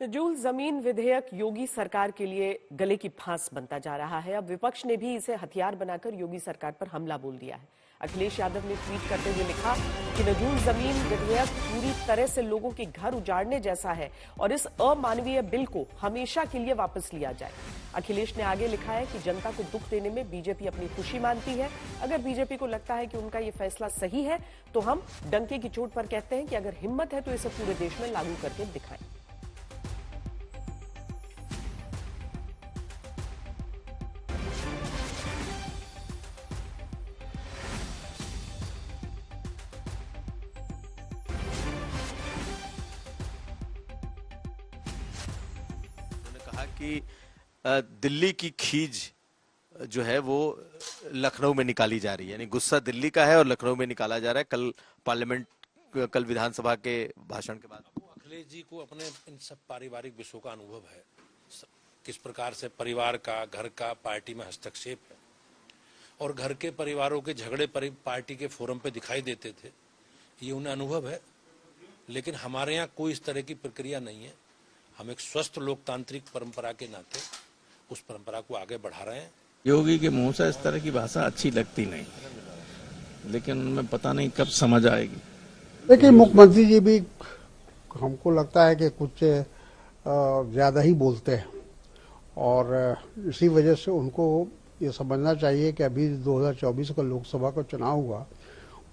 नजूल जमीन विधेयक योगी सरकार के लिए गले की फांस बनता जा रहा है। अब विपक्ष ने भी इसे हथियार बनाकर योगी सरकार पर हमला बोल दिया है। अखिलेश यादव ने ट्वीट करते हुए लिखा कि नजूल जमीन विधेयक पूरी तरह से लोगों के घर उजाड़ने जैसा है और इस अमानवीय बिल को हमेशा के लिए वापस लिया जाए। अखिलेश ने आगे लिखा है कि जनता को दुख देने में बीजेपी अपनी खुशी मानती है। अगर बीजेपी को लगता है कि उनका ये फैसला सही है तो हम डंके की चोट पर कहते हैं कि अगर हिम्मत है तो इसे पूरे देश में लागू करके दिखाएं। कि दिल्ली की खीज जो है वो लखनऊ में निकाली जा रही है, यानी गुस्सा दिल्ली का है और लखनऊ में निकाला जा रहा है। कल विधानसभा के भाषण के बाद अखिलेश जी को अपने इन सब पारिवारिक विषयों का अनुभव है, किस प्रकार से परिवार का, घर का पार्टी में हस्तक्षेप है और घर के परिवारों के झगड़े पार्टी के फोरम पे दिखाई देते थे, ये उन्हें अनुभव है। लेकिन हमारे यहाँ कोई इस तरह की प्रक्रिया नहीं है। हम एक स्वस्थ लोकतांत्रिक परंपरा के नाते उस परंपरा को आगे बढ़ा रहे हैं। योगी के मुंह से इस तरह की भाषा अच्छी लगती नहीं, लेकिन उनमें पता नहीं कब समझ आएगी। देखिए, मुख्यमंत्री जी भी हमको लगता है कि कुछ ज्यादा ही बोलते हैं और इसी वजह से उनको ये समझना चाहिए कि अभी 2024 का लोकसभा का चुनाव हुआ,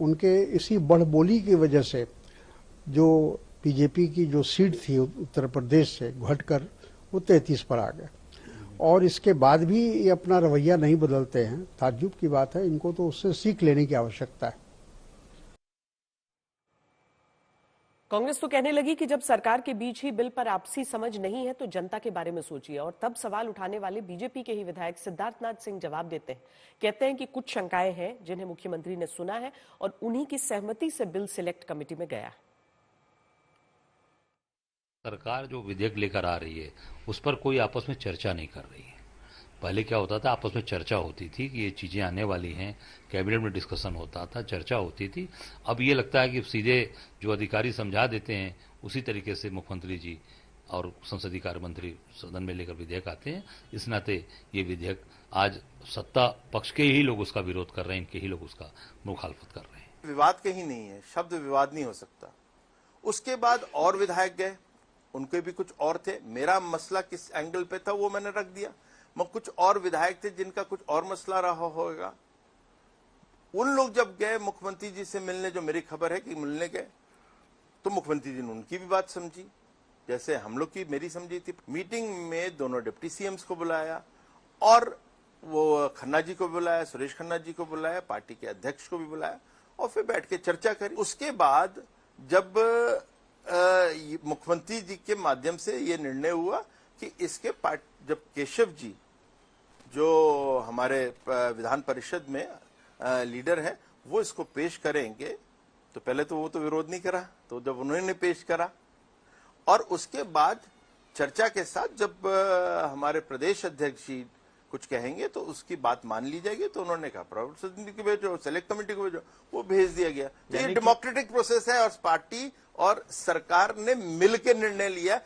उनके इसी बढ़बोली की वजह से जो बीजेपी की जो सीट थी उत्तर प्रदेश से घटकर वो 33 पर आ गए और इसके बाद भी ये अपना रवैया नहीं बदलते हैं। ताज्जुब की बात है, इनको तो उससे सीख लेने की आवश्यकता है। कांग्रेस तो कहने लगी कि जब सरकार के बीच ही बिल पर आपसी समझ नहीं है तो जनता के बारे में सोचिए, और तब सवाल उठाने वाले बीजेपी के ही विधायक सिद्धार्थनाथ सिंह जवाब देते हैं। कहते हैं कि कुछ शंकाएं हैं जिन्हें मुख्यमंत्री ने सुना है और उन्हीं की सहमति से बिल सिलेक्ट कमेटी में गया है। सरकार जो विधेयक लेकर आ रही है उस पर कोई आपस में चर्चा नहीं कर रही है। पहले क्या होता था, आपस में चर्चा होती थी कि ये चीज़ें आने वाली हैं, कैबिनेट में डिस्कशन होता था, चर्चा होती थी। अब ये लगता है कि सीधे जो अधिकारी समझा देते हैं उसी तरीके से मुख्यमंत्री जी और संसदीय कार्य मंत्री सदन में लेकर विधेयक आते हैं। इस नाते ये विधेयक आज सत्ता पक्ष के ही लोग उसका विरोध कर रहे हैं, इनके ही लोग उसका मुखालफत कर रहे हैं। विवाद कहीं नहीं है, शब्द विवाद नहीं हो सकता। उसके बाद और विधायक गए, उनके भी कुछ और थे। मेरा मसला किस एंगल पे था वो मैंने रख दिया। कुछ और विधायक थे जिनका कुछ और मसला रहा होगा। उन लोग जब गए मुख्यमंत्री जी से मिलने, जो मेरी खबर है कि मिलने गए, तो मुख्यमंत्री जी ने उनकी भी बात समझी जैसे हम लोग की मेरी समझी थी। मीटिंग में दोनों डिप्टी सीएम्स को बुलाया और वो खन्ना जी को बुलाया, सुरेश खन्ना जी को बुलाया, पार्टी के अध्यक्ष को भी बुलाया और फिर बैठ के चर्चा करी। उसके बाद जब मुख्यमंत्री जी के माध्यम से ये निर्णय हुआ कि इसके जब केशव जी जो हमारे विधान परिषद में लीडर हैं वो इसको पेश करेंगे, तो पहले तो वो तो विरोध नहीं करा, तो जब उन्होंने पेश करा और उसके बाद चर्चा के साथ जब हमारे प्रदेश अध्यक्ष जी कुछ कहेंगे तो उसकी बात मान ली जाएगी, तो उन्होंने कहा प्रवक्ता को भेजो, सेलेक्ट कमेटी को भेजो, वो भेज दिया गया। तो ये डेमोक्रेटिक प्रोसेस है और पार्टी और सरकार ने मिलकर निर्णय लिया